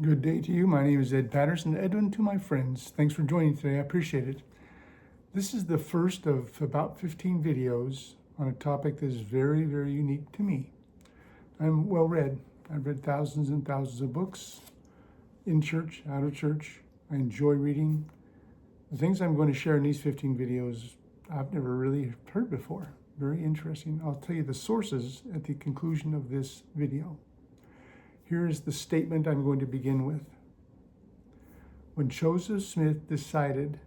Good day to you. My name is Ed Patterson. Edwin to my friends. Thanks for joining today. I appreciate it. This is the first of about 15 videos on a topic that is very, very unique to me. I'm well read. I've read thousands and thousands of books in church, out of church. I enjoy reading. The things I'm going to share in these 15 videos I've never really heard before. Very interesting. I'll tell you the sources at the conclusion of this video. Here is the statement I'm going to begin with. When Joseph Smith decided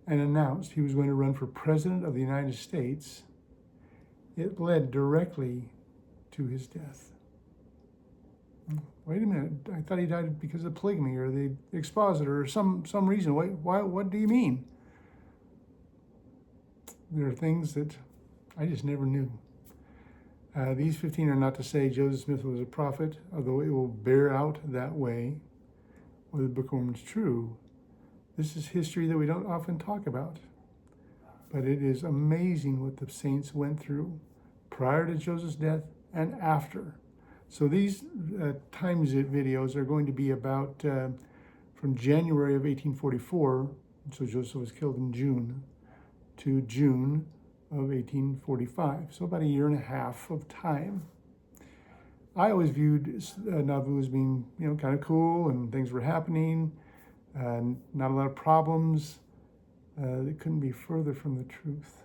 and announced he was going to run for President of the United States, it led directly to his death. Wait a minute, I thought he died because of polygamy or the expositor or some reason. What do you mean? There are things that I just never knew. These 15 are not to say Joseph Smith was a prophet, although it will bear out that way, whether the Book of Mormon is true. This is history that we don't often talk about, but it is amazing what the saints went through prior to Joseph's death and after. So these times videos are going to be about from January of 1844, so Joseph was killed in June, to June of 1845, so about a year and a half of time. I always viewed Nauvoo as being, kind of cool, and things were happening, not a lot of problems. It couldn't be further from the truth.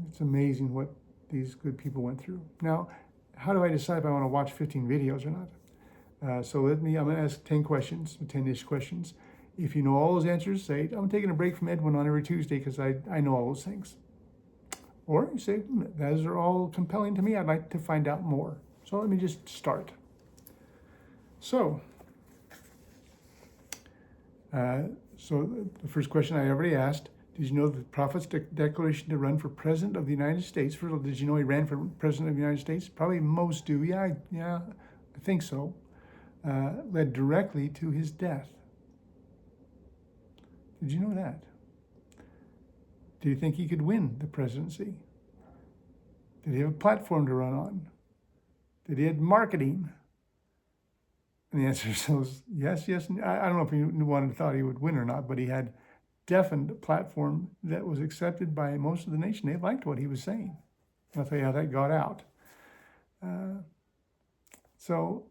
It's amazing what these good people went through. Now, how do I decide if I want to watch 15 videos or not? So I'm going to ask 10 questions, 10-ish questions. If you know all those answers, say, I'm taking a break from Edwin on every Tuesday because I know all those things. Or you say, those are all compelling to me. I'd like to find out more. So let me just start. So the first question I already asked, did you know the prophet's declaration to run for President of the United States? First of all, did you know he ran for President of the United States? Probably most do. Yeah, I think so. Led directly to his death. Did you know that? Do you think he could win the presidency? Did he have a platform to run on? Did he have marketing? And the answer is yes. I don't know if anyone thought he would win or not, but he had definite platform that was accepted by most of the nation. They liked what he was saying. I'll tell you how that got out. So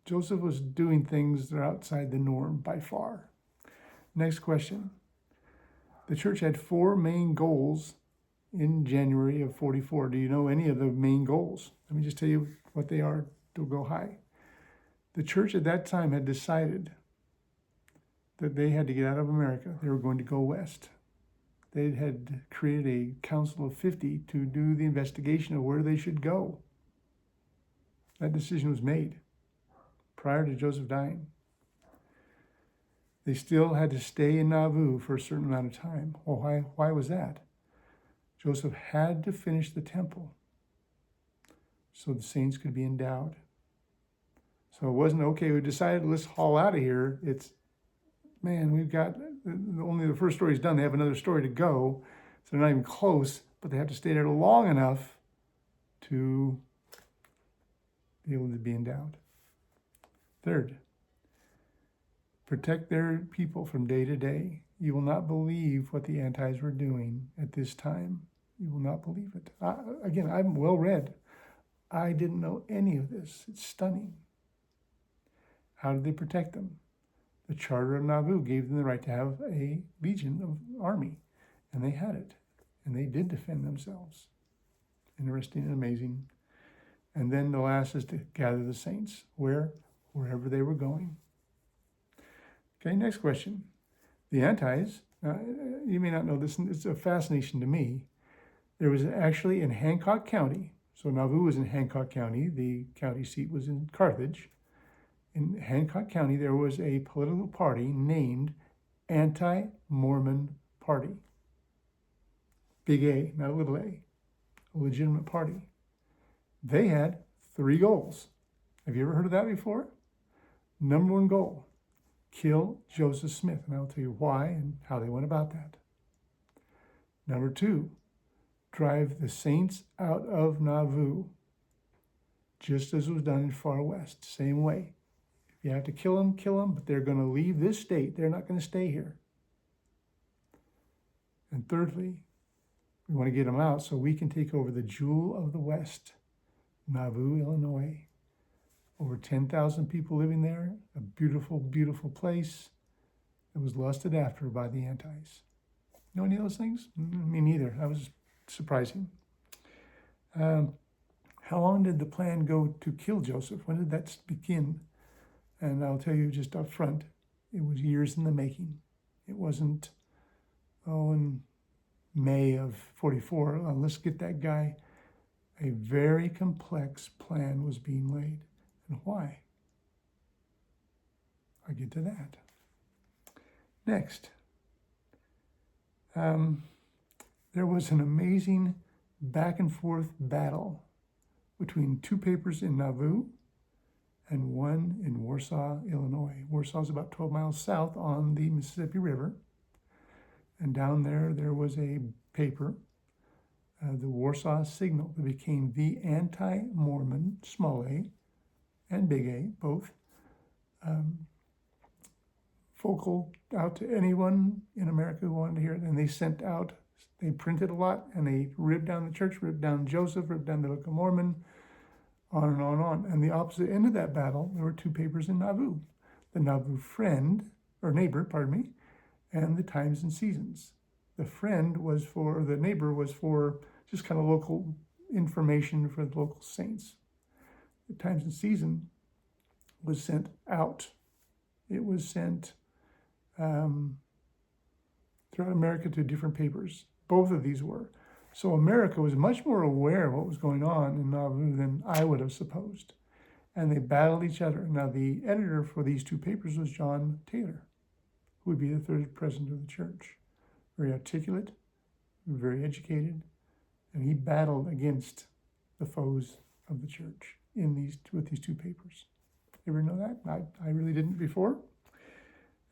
Joseph was doing things that are outside the norm by far. Next question. The church had 4 main goals in January of 44. Do you know any of the main goals? Let me just tell you what they are to go high. The church at that time had decided that they had to get out of America. They were going to go west. They had created a council of 50 to do the investigation of where they should go. That decision was made prior to Joseph dying. They still had to stay in Nauvoo for a certain amount of time. Well, why was that? Joseph had to finish the temple so the saints could be endowed. So it wasn't, okay, we decided, let's haul out of here. It's, we've got, only the first story's done. They have another story to go. So they're not even close, but they have to stay there long enough to be able to be endowed. Third, protect their people from day to day. You will not believe what the antis were doing at this time. You will not believe it. Again, I'm well read. I didn't know any of this. It's stunning. How did they protect them? The Charter of Nauvoo gave them the right to have a legion of army, and they had it, and they did defend themselves. Interesting and amazing. And then the last is to gather the saints. Wherever they were going. Okay, next question. The antis, you may not know this, it's a fascination to me. There was actually in Hancock County, so Nauvoo was in Hancock County, the county seat was in Carthage. In Hancock County, there was a political party named Anti-Mormon Party. Big A, not a little a. A legitimate party. They had 3 goals. Have you ever heard of that before? Number 1 goal, kill Joseph Smith. And I'll tell you why and how they went about that. Number 2, drive the saints out of Nauvoo. just as was done in Far West, same way. If you have to kill them, but they're going to leave this state. They're not going to stay here. And thirdly, we want to get them out so we can take over the jewel of the West, Nauvoo, Illinois. Over 10,000 people living there, a beautiful, beautiful place that was lusted after by the Antis. Know any of those things? Me neither. That was surprising. How long did the plan go to kill Joseph? When did that begin? And I'll tell you just up front, it was years in the making. It wasn't, in May of 44, let's get that guy. A very complex plan was being laid. And why? I'll get to that. Next, there was an amazing back and forth battle between two papers in Nauvoo and one in Warsaw, Illinois. Warsaw is about 12 miles south on the Mississippi River. And down there was a paper, the Warsaw Signal, that became the anti-Mormon, small a, and big A, both, focal out to anyone in America who wanted to hear it. And they printed a lot, and they ripped down the church, ripped down Joseph, ripped down the Book of Mormon, on and on and on. And the opposite end of that battle, there were two papers in Nauvoo. The Nauvoo Neighbor, and the Times and Seasons. The neighbor was for just kind of local information for the local saints. The Times and Season was sent out. It was sent throughout America to different papers. Both of these were. So America was much more aware of what was going on in Nauvoo than I would have supposed. And they battled each other. Now, the editor for these two papers was John Taylor, who would be the third president of the church. Very articulate, very educated, and he battled against the foes of the church with these two papers. You ever know that? I really didn't before.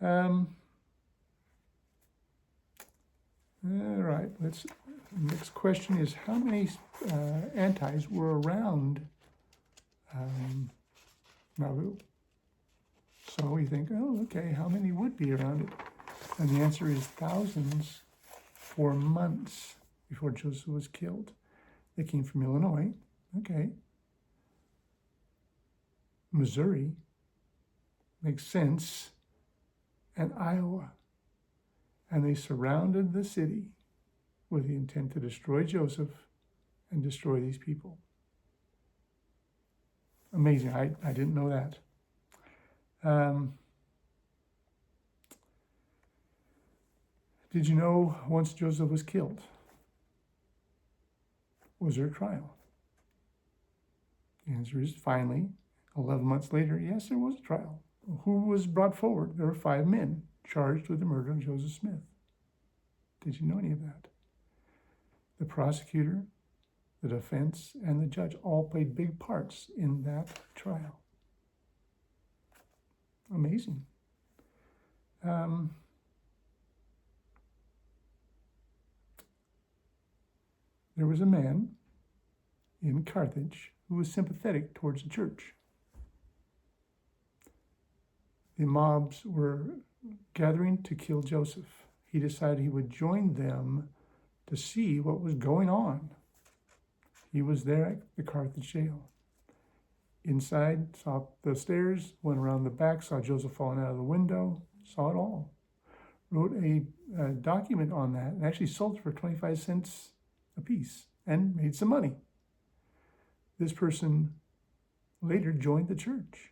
All right, next question is, how many Antis were around Nauvoo? So you think, okay, how many would be around it? And the answer is thousands for months before Joseph was killed. They came from Illinois, okay. Missouri, makes sense, and Iowa. And they surrounded the city with the intent to destroy Joseph and destroy these people. Amazing, I didn't know that. Did you know once Joseph was killed, was there a trial? The answer is finally, 11 months later, yes, there was a trial. Who was brought forward? There were 5 men charged with the murder of Joseph Smith. Did you know any of that? The prosecutor, the defense, and the judge all played big parts in that trial. Amazing. There was a man in Carthage who was sympathetic towards the church. The mobs were gathering to kill Joseph. He decided he would join them to see what was going on. He was there at the Carthage jail. Inside, saw the stairs, went around the back, saw Joseph falling out of the window, saw it all. Wrote a document on that and actually sold it for 25 cents a piece and made some money. This person later joined the church.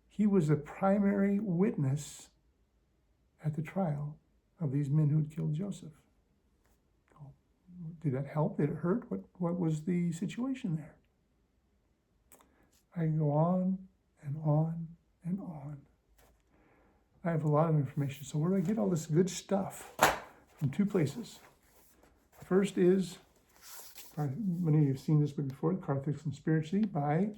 He was a primary witness at the trial of these men who had killed Joseph. Did that help? Did it hurt? What was the situation there? I can go on and on and on. I have a lot of information. So where do I get all this good stuff? From 2 places. First is, many of you have seen this book before, Carthage Conspiracy by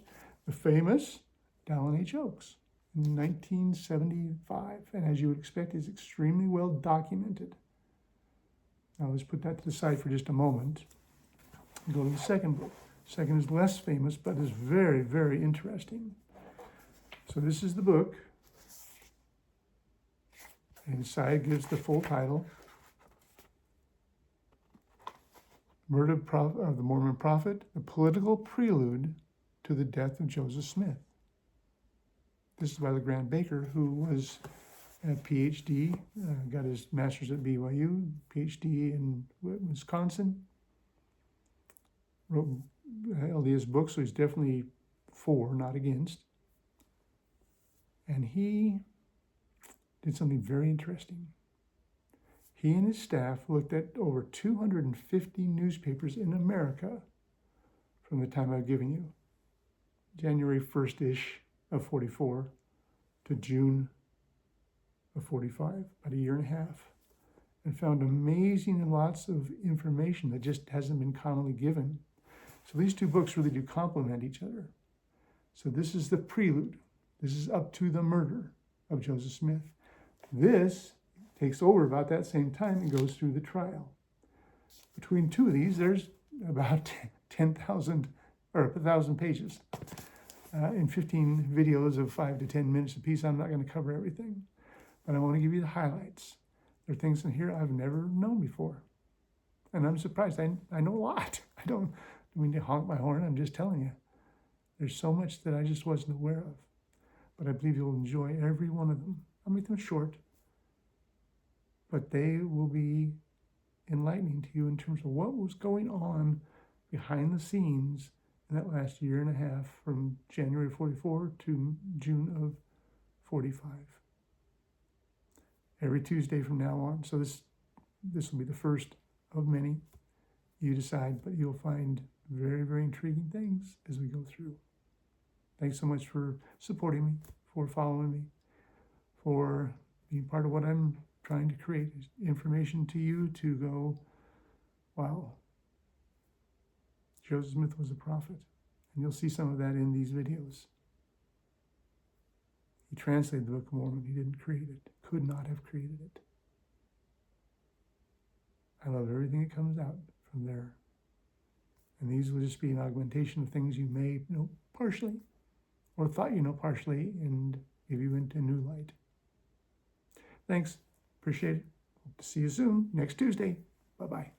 the famous Dallin H. Oaks in 1975. And as you would expect, is extremely well documented. Now let's put that to the side for just a moment and go to the second book, Second is less famous, but is very, very interesting. So this is the book. Inside gives the full title. Murder of the Mormon Prophet, the political prelude to the death of Joseph Smith. This is by LeGrand Baker, who was a PhD, got his master's at BYU, PhD in Wisconsin, wrote LDS books, so he's definitely for, not against. And he did something very interesting. He and his staff looked at over 250 newspapers in America from the time I've given you, January 1st-ish of 44 to June of 45, about a year and a half, and found amazing and lots of information that just hasn't been commonly given. So these two books really do complement each other. So this is the prelude. This is up to the murder of Joseph Smith. This takes over about that same time and goes through the trial. Between two of these, there's about 10,000 or 1,000 pages in 15 videos of 5 to 10 minutes apiece. I'm not going to cover everything, but I want to give you the highlights. There are things in here I've never known before, and I'm surprised. I know a lot. I don't mean to honk my horn. I'm just telling you. There's so much that I just wasn't aware of, but I believe you'll enjoy every one of them. I'll make them short, but they will be enlightening to you in terms of what was going on behind the scenes in that last year and a half from January 44 to June of 45. Every Tuesday from now on. So this will be the first of many. You decide, but you'll find very, very intriguing things as we go through. Thanks so much for supporting me, for following me, for being part of what I'm trying to create, information to you to go, wow, Joseph Smith was a prophet. And you'll see some of that in these videos. He translated the Book of Mormon. He didn't create it, could not have created it. I love everything that comes out from there. And these will just be an augmentation of things you may know partially or thought you know partially and give you into a new light. Thanks. Appreciate it. Hope to see you soon next Tuesday. Bye-bye.